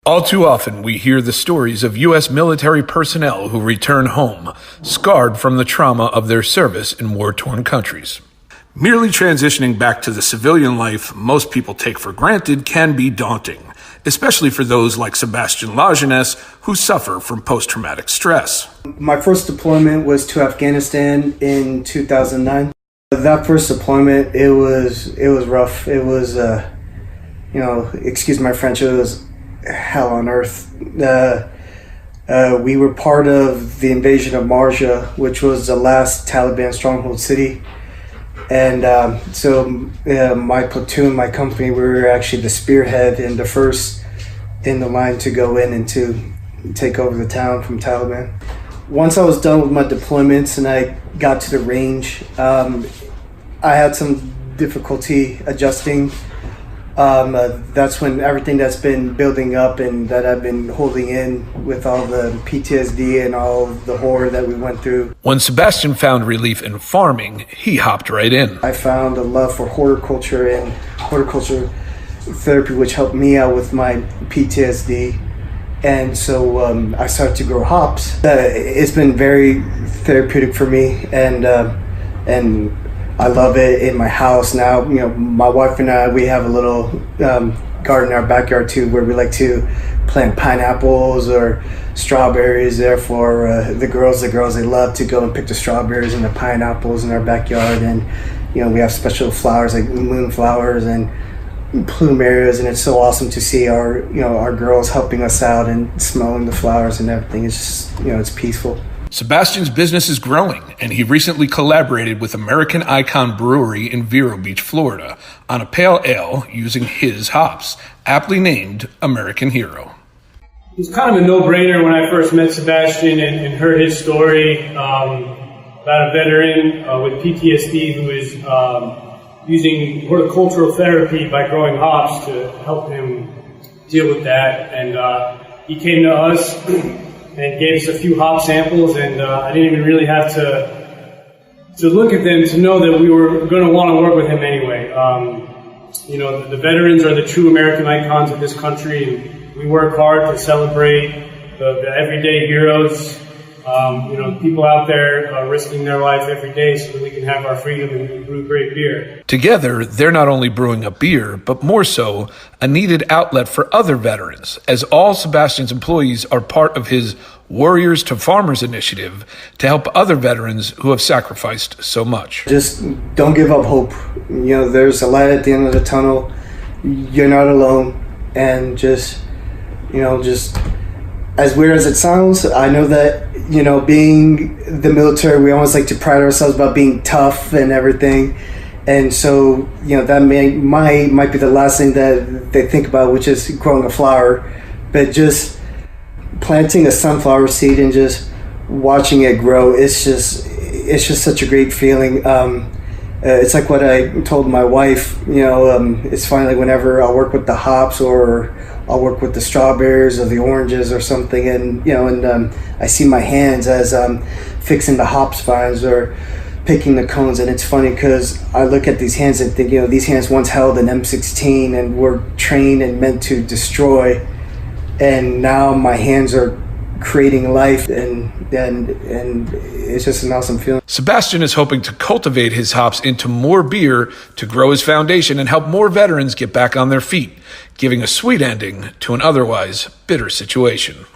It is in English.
All too often, we hear the stories of U.S. military personnel who return home, scarred from the trauma of their service in war-torn countries. Merely transitioning back to the civilian life most people take for granted can be daunting, especially for those like Sebastian Lajeunesse who suffer from post-traumatic stress. My first deployment was to Afghanistan in 2009. That first deployment, it was rough. It was, excuse my French, it was hell on earth. We were part of the invasion of Marja, which was the last Taliban stronghold city. And so my platoon, my company, we were actually the spearhead and the first in the line to go in and to take over the town from Taliban. Once I was done with my deployments and I got to the range, I had some difficulty adjusting. That's when everything that's been building up and that I've been holding in with all the PTSD and all the horror that we went through. When Sebastian found relief in farming, he hopped right in. I found a love for horticulture and horticulture therapy, which helped me out with my PTSD. And so I started to grow hops. It's been very therapeutic for me, and I love it in my house now. You know, my wife and I, we have a little garden in our backyard too, where we like to plant pineapples or strawberries. Therefore, the girls, they love to go and pick the strawberries and the pineapples in our backyard. And you know, we have special flowers like moonflowers and plumerias, and it's so awesome to see our girls helping us out and smelling the flowers and everything. It's just, it's peaceful. Sebastian's business is growing, and he recently collaborated with American Icon Brewery in Vero Beach, Florida, on a pale ale using his hops, aptly named American Hero. It was kind of a no-brainer when I first met Sebastian and heard his story about a veteran with PTSD who is using horticultural therapy by growing hops to help him deal with that. And he came to us and gave us a few hop samples, and I didn't even really have to look at them to know that we were going to want to work with him anyway. The veterans are the true American icons of this country, and we work hard to celebrate the everyday heroes. People out there risking their life every day so that we can have our freedom and brew great beer. Together, they're not only brewing a beer, but more so, a needed outlet for other veterans, as all Sebastian's employees are part of his Warriors to Farmers initiative to help other veterans who have sacrificed so much. Just don't give up hope. There's a light at the end of the tunnel. You're not alone. And just as weird as it sounds, I know that, being the military, we always like to pride ourselves about being tough and everything. And so, that might be the last thing that they think about, which is growing a flower. But just planting a sunflower seed and just watching it grow, it's just such a great feeling. It's like what I told my wife, it's funny, like whenever I'll work with the hops or I'll work with the strawberries or the oranges or something, and I see my hands as I'm fixing the hops vines or picking the cones, and it's funny because I look at these hands and think, these hands once held an M16 and were trained and meant to destroy, and now my hands are creating life, and it's just an awesome feeling. Sebastian is hoping to cultivate his hops into more beer to grow his foundation and help more veterans get back on their feet, giving a sweet ending to an otherwise bitter situation.